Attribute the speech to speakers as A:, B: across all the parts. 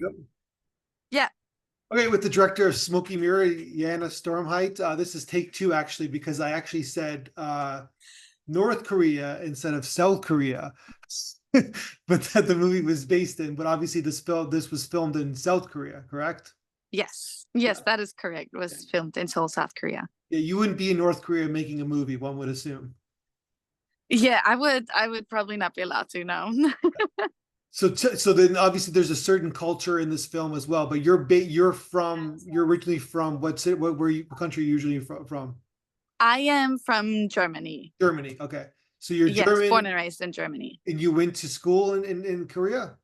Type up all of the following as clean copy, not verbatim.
A: Yep.
B: Yeah.
A: Okay, with the director of Smoky Mirror, Jana Sturmheit. This is take two actually, because I actually said North Korea instead of South Korea, but that the movie was based in. But obviously, this was filmed in South Korea, correct?
B: Yes. Yes,
A: Yeah.
B: that is correct. It was filmed in Seoul, South Korea.
A: Yeah, you wouldn't be in North Korea making a movie, one would assume.
B: Yeah, I would probably not be allowed to know.
A: So then obviously there's a certain culture in this film as well. But you're originally from what country are you usually from?
B: I am from Germany.
A: Germany. Okay, so you're
B: Yes, born
A: German
B: and raised in Germany.
A: and you went to school in Korea.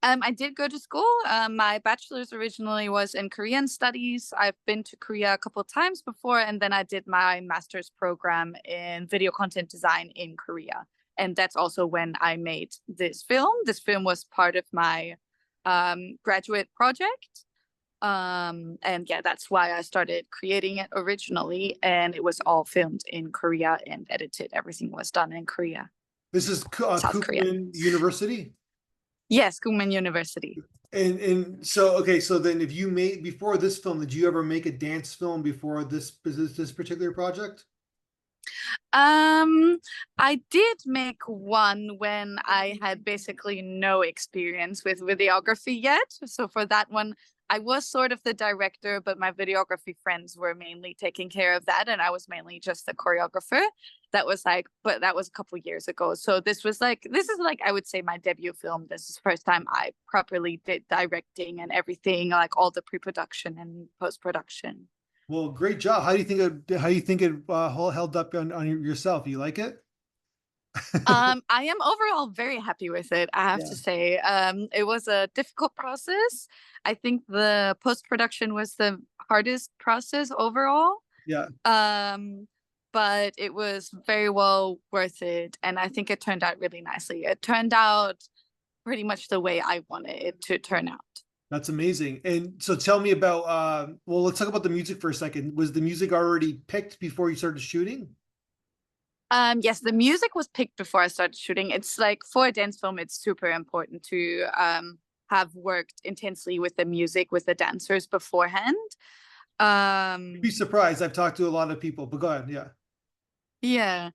B: I did go to school. My bachelor's originally was in Korean studies. I've been to Korea a couple of times before, and then I did my master's program in video content design in Korea. And that's also when I made this film. This film was part of my graduate project. And yeah, that's why I started creating it originally. And it was all filmed in Korea and edited. Everything was done in Korea,
A: This is
B: South Korea.
A: Kookmin University.
B: Yes, Korean University.
A: And so okay, so then if you made before this film, did you ever make a dance film before this particular project?
B: Um, I did make one when I had basically no experience with videography yet. So for that one, I was sort of the director, but my videography friends were mainly taking care of that, and I was mainly just the choreographer. But that was a couple years ago. So this is like I would say my debut film. This is the first time I properly did directing and everything, like all the pre-production and post-production.
A: Well, great job. How do you think it held up on yourself? You like it?
B: I am overall very happy with it, I have to
A: Yeah.
B: say. It was a difficult process. I think the post-production was the hardest process overall.
A: Yeah.
B: Um, but it was very well worth it, and I think it turned out really nicely. It turned out pretty much the way I wanted it to turn out.
A: That's amazing. And so tell me about well, let's talk about the music for a second. Was the music already picked before you started shooting?
B: Yes, the music was picked before I started shooting. It's like for a dance film, it's super important to have worked intensely with the music, with the dancers beforehand.
A: You'd be
B: Um,
A: surprised. I've talked to a lot of people, but go ahead. Yeah.
B: yeah.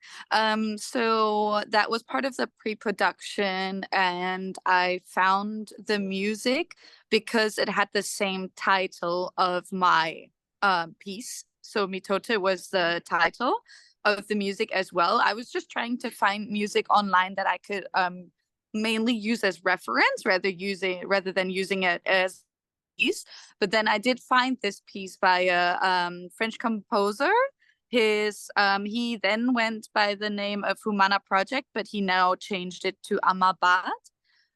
B: So that was part of the pre-production, and I found the music because it had the same title of my piece. So Mitote was the title of the music as well. I was just trying to find music online that I could mainly use as reference rather than using it as piece. But then I did find this piece by a French composer. He then went by the name of Humana Project, but he now changed it to Amabad.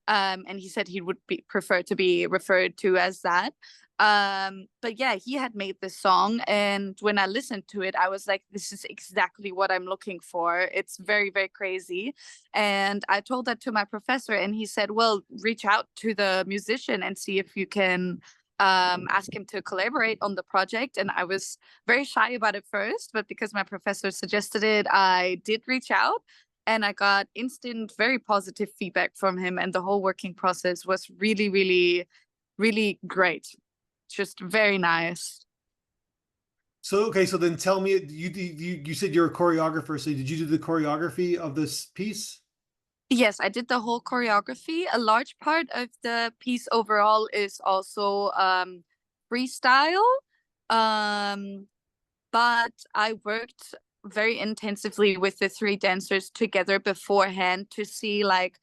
B: And he said he would prefer to be referred to as that. But yeah, he had made this song, and when I listened to it, I was like, this is exactly what I'm looking for. It's very, very crazy. And I told that to my professor, and he said, well, reach out to the musician and see if you can ask him to collaborate on the project. And I was very shy about it first, but because my professor suggested it, I did reach out, and I got instant, very positive feedback from him. And the whole working process was really, really, really great. Just very nice.
A: So okay, so then tell me, you said you're a choreographer. So did you do the choreography of this piece?
B: Yes, I did the whole choreography. A large part of the piece overall is also freestyle. Um, but I worked very intensively with the three dancers together beforehand to see like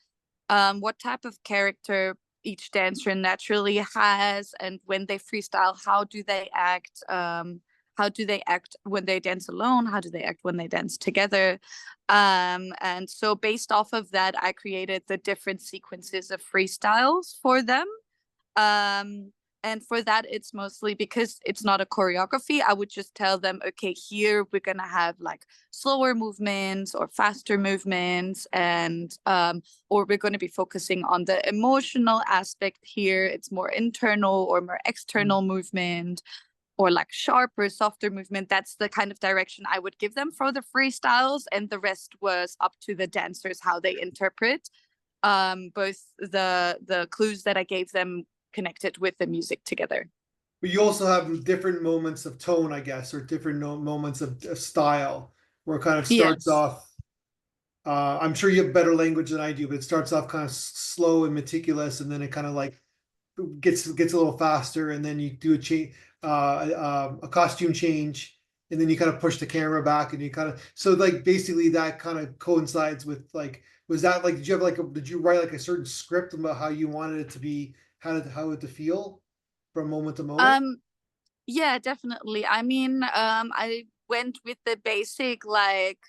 B: what type of character each dancer naturally has, and when they freestyle, how do they act when they dance alone, how do they act when they dance together. And so based off of that, I created the different sequences of freestyles for them. um and for that, it's mostly because it's not a choreography. I would just tell them, okay, here we're gonna have like slower movements or faster movements, and or we're going to be focusing on the emotional aspect here. It's more internal or more external movement, or like sharper, softer movement. That's the kind of direction I would give them for the freestyles, and the rest was up to the dancers how they interpret both the clues that I gave them connected with the music together.
A: But you also have different moments of tone, I guess, or different moments of style, where it kind of starts
B: Yes.
A: off. I'm sure you have better language than I do, but it starts off kind of slow and meticulous, and then it kind of like gets a little faster, and then you do a costume change, and then you kind of push the camera back, and you kind of so like basically that kind of coincides with like was that like did you have like did you write like a certain script about how you wanted it to be how it to feel from moment to moment?
B: Um, yeah, definitely. I mean, I went with the basic like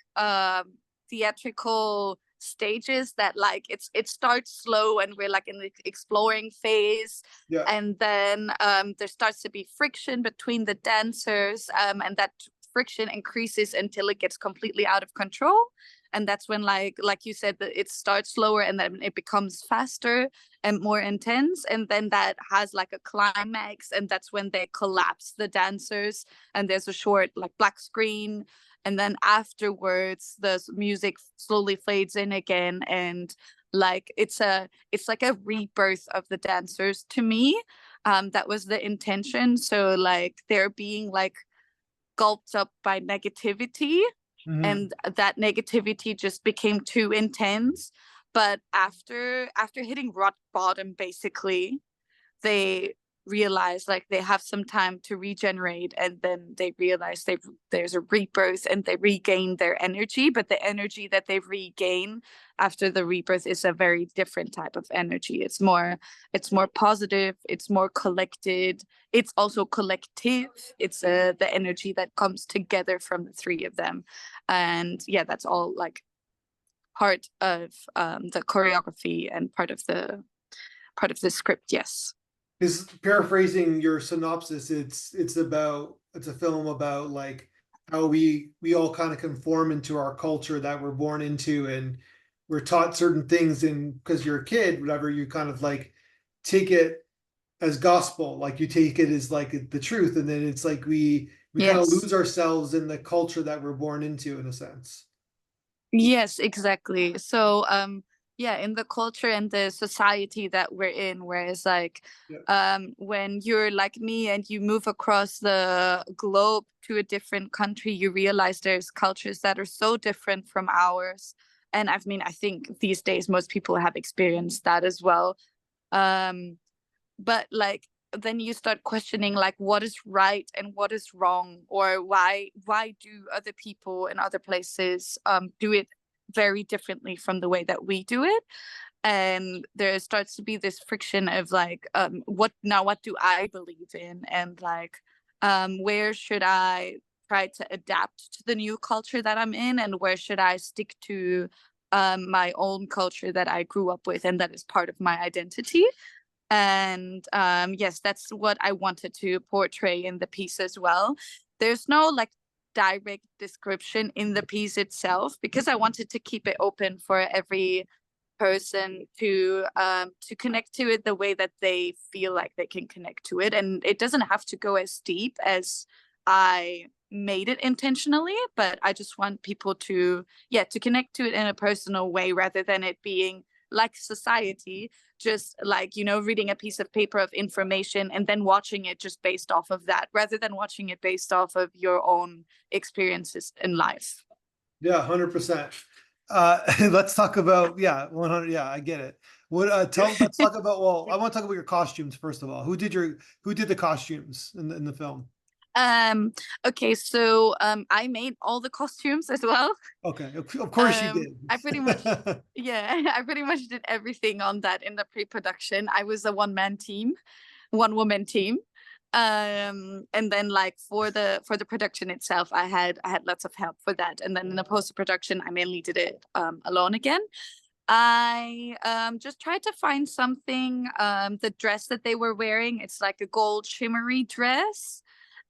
B: theatrical stages that like it starts slow and we're like in the exploring phase,
A: Yeah.
B: and then there starts to be friction between the dancers, and that friction increases until it gets completely out of control. And that's when like you said, that it starts slower and then it becomes faster and more intense, and then that has like a climax, and that's when they collapse the dancers, and there's a short like black screen, and then afterwards the music slowly fades in again, and like it's like a rebirth of the dancers to me. That was the intention, so like they're being like gulped up by negativity,
A: Mhm.
B: and that negativity just became too intense. But after hitting rock bottom, basically, they realize like they have some time to regenerate, and then they realize there's a rebirth and they regain their energy, but the energy that they regain after the rebirth is a very different type of energy. It's more positive, it's more collected, it's also collective. It's the energy that comes together from the three of them. And yeah, that's all like part of the choreography and part of the script. Yes.
A: Because paraphrasing your synopsis, it's a film about like how we all kind of conform into our culture that we're born into, and we're taught certain things, and because you're a kid, whatever, you kind of like take it as gospel, like you take it as like the truth, and then it's like we kind of
B: Yes.
A: lose ourselves in the culture that we're born into, in a sense.
B: Yes, exactly. So, yeah, in the culture and the society that we're in, whereas like,
A: Yeah.
B: when you're like me and you move across the globe to a different country, you realize there's cultures that are so different from ours. And I mean, I think these days most people have experienced that as well. Um, but like then you start questioning like what is right and what is wrong, or why do other people in other places do it very differently from the way that we do it. And there starts to be this friction of like, what do I believe in, and like, where should I try to adapt to the new culture that I'm in, and where should I stick to my own culture that I grew up with and that is part of my identity. And yes, that's what I wanted to portray in the piece as well. There's no like direct description in the piece itself, because I wanted to keep it open for every person to connect to it the way that they feel like they can connect to it, and it doesn't have to go as deep as I made it intentionally, but I just want people to, yeah, to connect to it in a personal way, rather than it being like society, just like, reading a piece of paper of information and then watching it just based off of that, rather than watching it based off of your own experiences in life.
A: Yeah, 100%. Let's talk about, yeah, 100. Yeah, I get it. Let's talk about, well, I want to talk about your costumes first of all. Who did the costumes in the film?
B: um okay, so I made all the costumes as well.
A: Okay, of course you
B: I pretty much,
A: did.
B: yeah, I pretty much did everything on that in the pre-production. I was a one woman team. And then like for the production itself, I had lots of help for that. And then in the post-production, I mainly did it alone again. I just tried to find something, the dress that they were wearing, it's like a gold shimmery dress.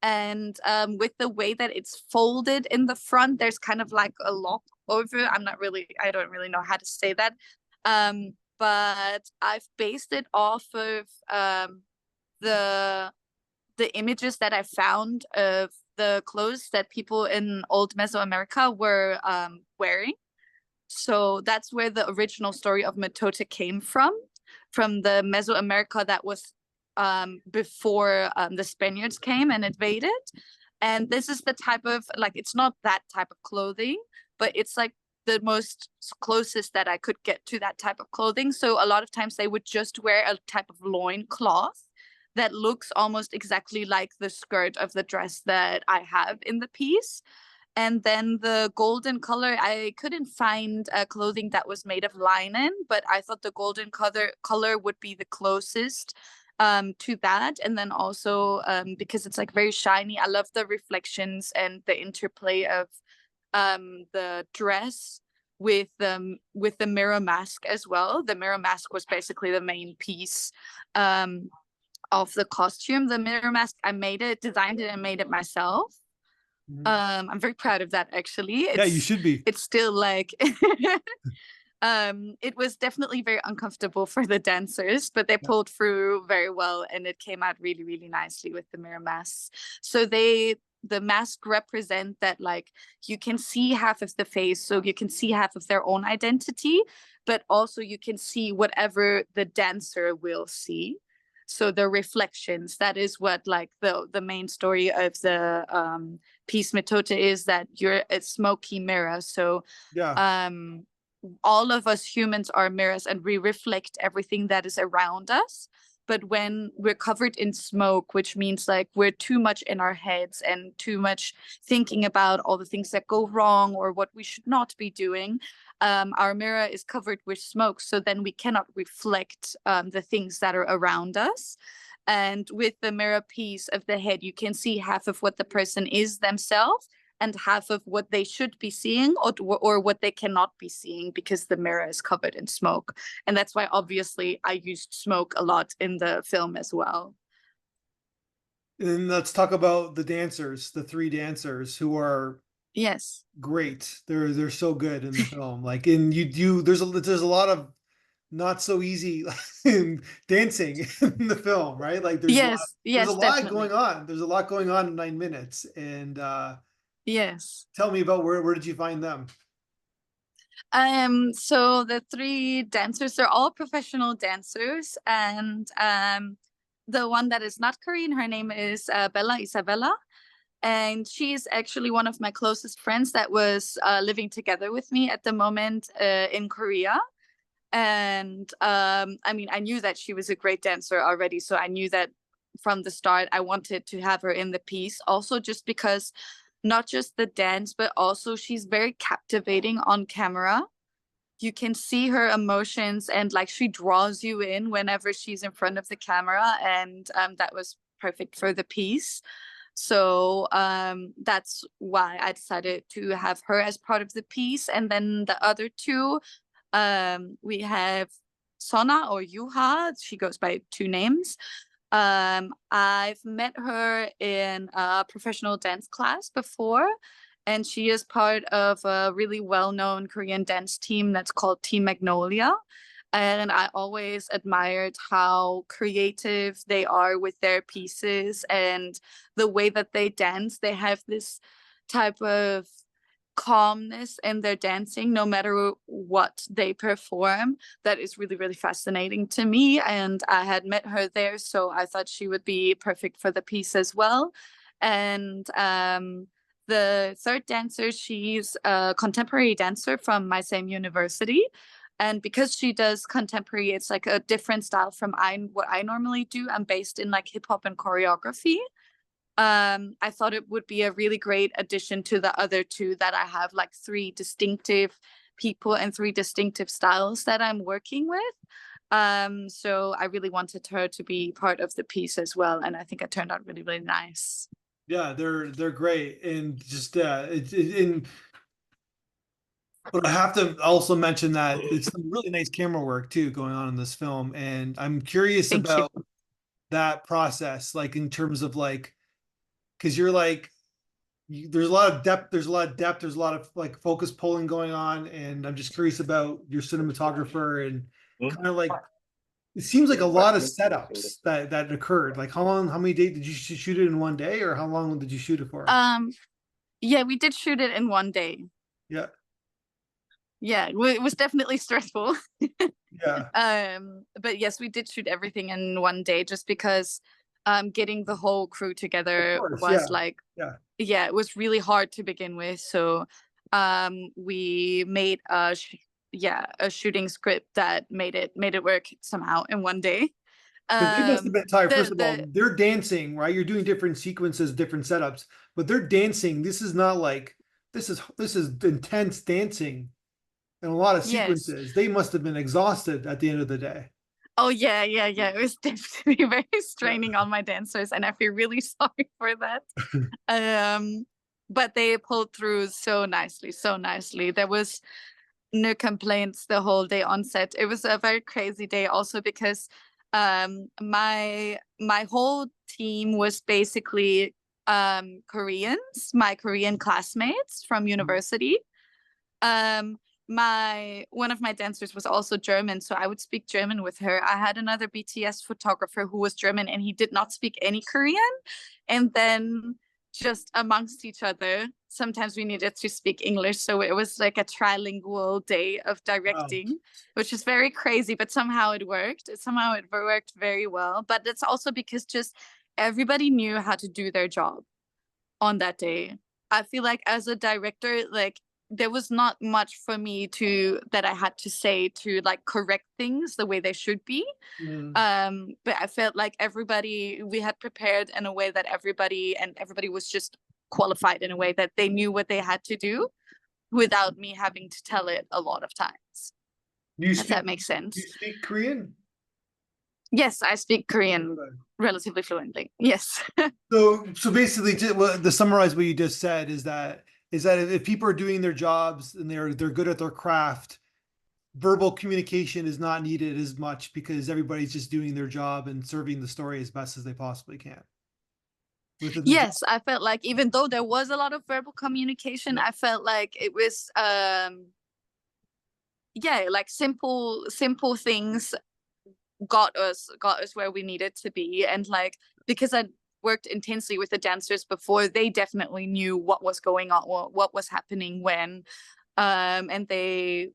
B: And with the way that it's folded in the front, there's kind of like a lock over. I don't really know how to say that. But I've based it off of the the images that I found of the clothes that people in old Mesoamerica were wearing. So that's where the original story of Mitote came from the Mesoamerica that was before the Spaniards came and invaded. And this is the type of, like, it's not that type of clothing, but it's like the most closest that I could get to that type of clothing. So a lot of times they would just wear a type of loin cloth that looks almost exactly like the skirt of the dress that I have in the piece. And then the golden color, I couldn't find clothing that was made of linen, but I thought the golden color would be the closest to that. And then also because it's like very shiny, I love the reflections and the interplay of the dress with the mirror mask as well. The mirror mask was basically the main piece of the costume. The mirror mask, I designed it and made it myself. I'm very proud of that, actually.
A: Yeah, you should be.
B: It's still like it was definitely very uncomfortable for the dancers, but they pulled through very well, and it came out really, really nicely with the mirror masks. So the mask represent that, like, you can see half of the face, so you can see half of their own identity, but also you can see whatever the dancer will see. So the reflections, that is what, like, the main story of the piece Mitote is, that you're a smoky mirror. So
A: Yeah.
B: all of us humans are mirrors, and we reflect everything that is around us. But when we're covered in smoke, which means like we're too much in our heads and too much thinking about all the things that go wrong or what we should not be doing, our mirror is covered with smoke. So then we cannot reflect the things that are around us. And with the mirror piece of the head, you can see half of what the person is themselves and half of what they should be seeing, or what they cannot be seeing, because the mirror is covered in smoke. And that's why obviously I used smoke a lot in the film as well.
A: And let's talk about the dancers, the three dancers who are
B: Yes.
A: great. They're so good in the film. Like, and there's a lot of not so easy dancing in the film, right? Like
B: Yes,
A: there's a
B: yes,
A: lot
B: definitely.
A: going on. There's a lot going on in 9 minutes. And
B: Yes.
A: tell me about where did you find them?
B: So the three dancers, they're all professional dancers, and the one that is not Korean, her name is Bella Isabella, and she's actually one of my closest friends that was living together with me at the moment in Korea. And I mean, I knew that she was a great dancer already, so I knew that from the start I wanted to have her in the piece, also just because not just the dance, but also she's very captivating on camera. You can see her emotions, and like she draws you in whenever she's in front of the camera, and that was perfect for the piece. So that's why I decided to have her as part of the piece. And then the other two, we have Sona or Yuha. She goes by two names. I've met her in a professional dance class before, and she is part of a really well-known Korean dance team that's called Team Magnolia. And I always admired how creative they are with their pieces and the way that they dance. They have this type of calmness in their dancing, no matter what they perform. That is really, really fascinating to me. And I had met her there, so I thought she would be perfect for the piece as well. And the third dancer, she's a contemporary dancer from my same university. And because she does contemporary, it's like a different style from what I normally do. I'm based in like hip hop and choreography. I thought it would be a really great addition to the other two, that I have like three distinctive people and three distinctive styles that I'm working with. So I really wanted her to be part of the piece as well, and I think it turned out really, really nice.
A: Yeah, they're great. And just but I have to also mention that it's some really nice camera work too going on in this film. And I'm curious
B: Thank you.
A: about that process, like in terms of like, because you're like, there's a lot of depth, there's a lot of like focus pulling going on. And I'm just curious about your cinematographer and kind of like, it seems like a lot of setups that occurred. Like how many days did you shoot it in one day, or how long did you shoot it for?
B: Um, yeah, we did shoot it in one day.
A: Yeah.
B: Yeah, it was definitely stressful.
A: Yeah,
B: But yes, we did shoot everything in one day just because getting the whole crew
A: of
B: together
A: course.
B: was
A: Yeah,
B: like,
A: yeah.
B: yeah, it was really hard to begin with. So we made a shooting script that made it work somehow in one day.
A: Because they must have been tired. First of all,
B: The
A: they're dancing, right? You're doing different sequences, different setups, but they're dancing. This is not like this is intense dancing and a lot of
B: Yes.
A: sequences. They must have been exhausted at the end of the day.
B: Oh yeah, yeah, yeah. It was definitely very
A: Yeah.
B: straining on my dancers, and I feel really sorry for that. Um, but they pulled through so nicely, so nicely. There was no complaints the whole day on set. It was a very crazy day also because my whole team was basically Koreans, my Korean classmates from university. Um, my one of my dancers was also German, so I would speak German with her. I had another BTS photographer who was German and he did not speak any Korean. And then just amongst each other, sometimes we needed to speak English. So it was like a trilingual day of
A: Wow.
B: directing, which is very crazy, but somehow it worked. Somehow it worked very well. But it's also because just everybody knew how to do their job on that day. I feel like as a director, like there was not much for me to that I had to say to like correct things the way they should be.
A: Mm.
B: But I felt like everybody we had prepared in a way that everybody was just qualified in a way that they knew what they had to do without me having to tell it a lot of times.
A: Do you
B: If
A: speak
B: that makes
A: do you
B: sense.
A: speak Korean?
B: Yes, I speak Korean
A: Okay.
B: relatively fluently. Yes.
A: So basically, to summarize what you just said is that if people are doing their jobs and they're good at their craft, verbal communication is not needed as much because everybody's just doing their job and serving the story as best as they possibly can within the job.
B: Yes, I felt like even though there was a lot of verbal communication,
A: Yeah.
B: I felt like it was yeah, like simple things got us where we needed to be. And like because I worked intensely with the dancers before, they definitely knew what was going on, what was happening when. And they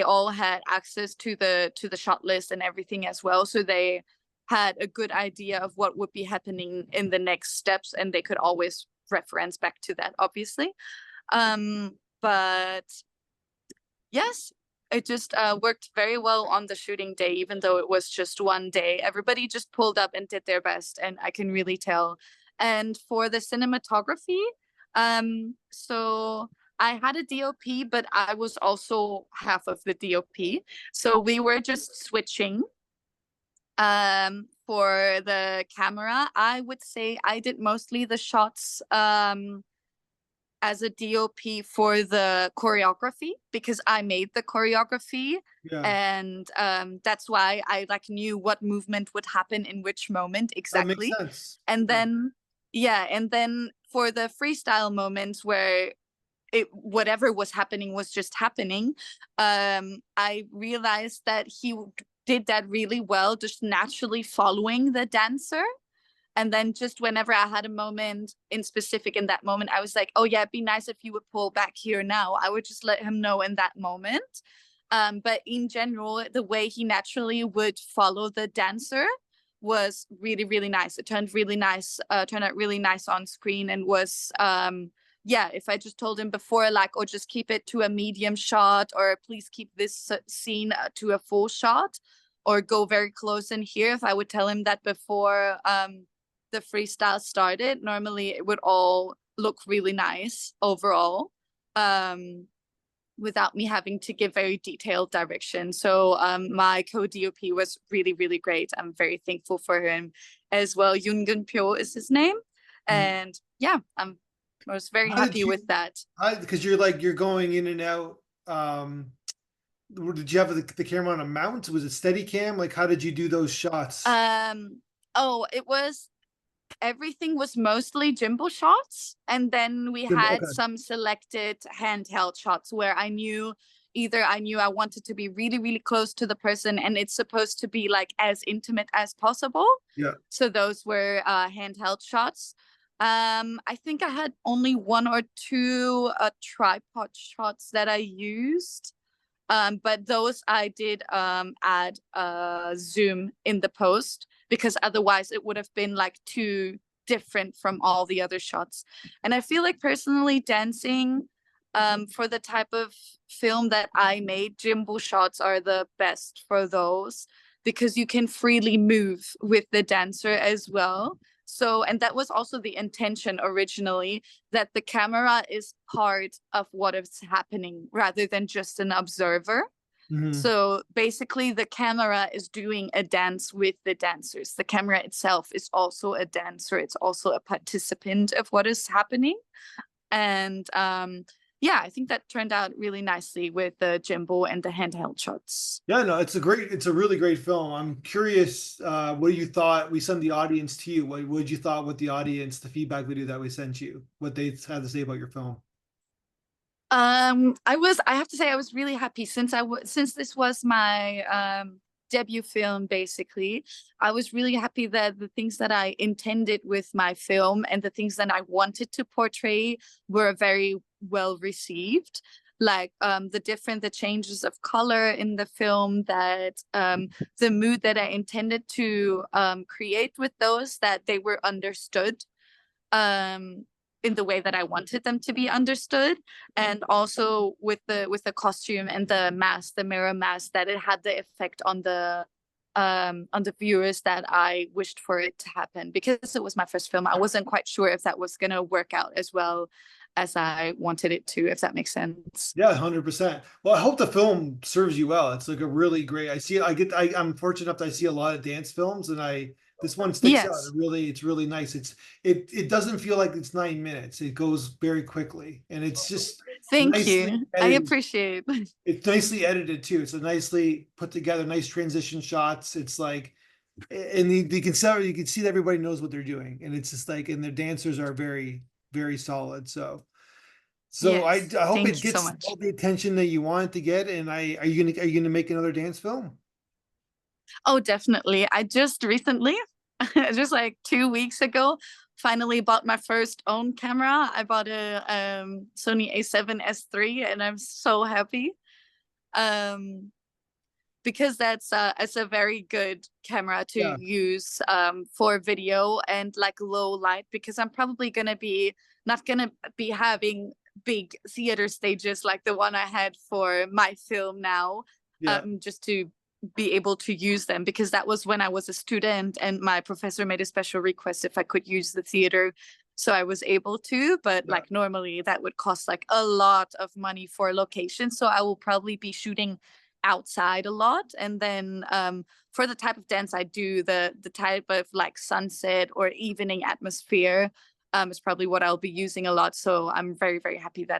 B: all had access to the shot list and everything as well. So they had a good idea of what would be happening in the next steps, and they could always reference back to that, obviously. But yes, it just worked very well on the shooting day, even though it was just one day. Everybody just pulled up and did their best, and I can really tell. And for the cinematography, so I had a DOP, but I was also half of the DOP. So we were just switching. For the camera, I would say I did mostly the shots as a DOP for the choreography because I made the choreography,
A: Yeah,
B: and that's why I like knew what movement would happen in which moment
A: that makes
B: exactly.
A: sense.
B: And
A: Yeah.
B: then yeah, and then for the freestyle moments where whatever was happening was just happening, I realized that he did that really well, just naturally following the dancer. And then just whenever I had a moment in specific in that moment, I was like, oh yeah, it'd be nice if you would pull back here now. I would just let him know in that moment. But in general, the way he naturally would follow the dancer was really, really nice. It turned out really nice on screen, and was yeah, if I just told him before, like, oh, just keep it to a medium shot, or please keep this scene to a full shot, or go very close in here. If I would tell him that before the freestyle started, normally it would all look really nice overall, without me having to give very detailed direction. So my co-DOP was really, really great. I'm very thankful for him as well. Yoon Pyo is his name.
A: Mm.
B: And yeah, I was very
A: How did
B: happy
A: you?
B: with that.
A: Because you're going in and out. Did you have the camera on a mount? Was it steady cam? Like, how did you do those shots?
B: Um, oh, everything was mostly gimbal shots, and then we had
A: Okay.
B: some selected handheld shots where I knew I wanted to be really, really close to the person, and it's supposed to be like as intimate as possible.
A: Yeah.
B: So those were handheld shots. I think I had only one or two tripod shots that I used. But those I did add zoom in the post, because otherwise it would have been like too different from all the other shots. And I feel like personally dancing, for the type of film that I made, gimbal shots are the best for those, because you can freely move with the dancer as well. So, and that was also the intention originally, that the camera is part of what is happening rather than just an observer.
A: Mhm.
B: So basically, the camera is doing a dance with the dancers. The camera itself is also a dancer, it's also a participant of what is happening. And yeah, I think that turned out really nicely with the gimbal and the handheld shots.
A: Yeah, no, it's a really great film. I'm curious, what you thought. We sent the audience to you. What did you thought with the audience, the feedback video that we sent you, what they had to say about your film?
B: I have to say I was really happy, since this was my debut film basically. I was really happy that the things that I intended with my film and the things that I wanted to portray were very well received. Like the changes of color in the film, that the mood that I intended to create with those, that they were understood um in the way that I wanted them to be understood. And also with the costume and the mask, the mirror mask, that it had the effect on the viewers that I wished for it to happen. Because it was my first film, I wasn't quite sure if that was gonna work out as well as I wanted it to, if that makes sense.
A: Yeah, 100%. Well, I hope the film serves you well. It's like a really great. I see it. I'm fortunate enough that I see a lot of dance films, and this one sticks out.
B: Yes,
A: It's really nice. It doesn't feel like it's 9 minutes. It goes very quickly, and it's just
B: thank
A: nicely
B: you, I
A: edited.
B: appreciate.
A: It's nicely edited too. It's a nicely put together, nice transition shots. It's like, and you can see that everybody knows what they're doing, and it's just like, and their dancers are very solid. So
B: Yes,
A: I hope
B: thank
A: it
B: you so
A: gets
B: much.
A: all the attention that you want it to get. And are you gonna make another dance film?
B: Oh, definitely. I just recently, just like 2 weeks ago, finally bought my first own camera. I bought a Sony A7S III, and I'm so happy. Um, because it's a very good camera to
A: Yeah,
B: use for video and like low light, because I'm probably gonna be not gonna be having big theater stages like the one I had for my film now,
A: yeah,
B: just to be able to use them, because that was when I was a student and my professor made a special request if I could use the theater. So I was able to, but
A: yeah,
B: like normally that would cost like a lot of money for a location. So I will probably be shooting outside a lot. And then for the type of dance I do, the type of like sunset or evening atmosphere is probably what I'll be using a lot. So I'm very, very happy that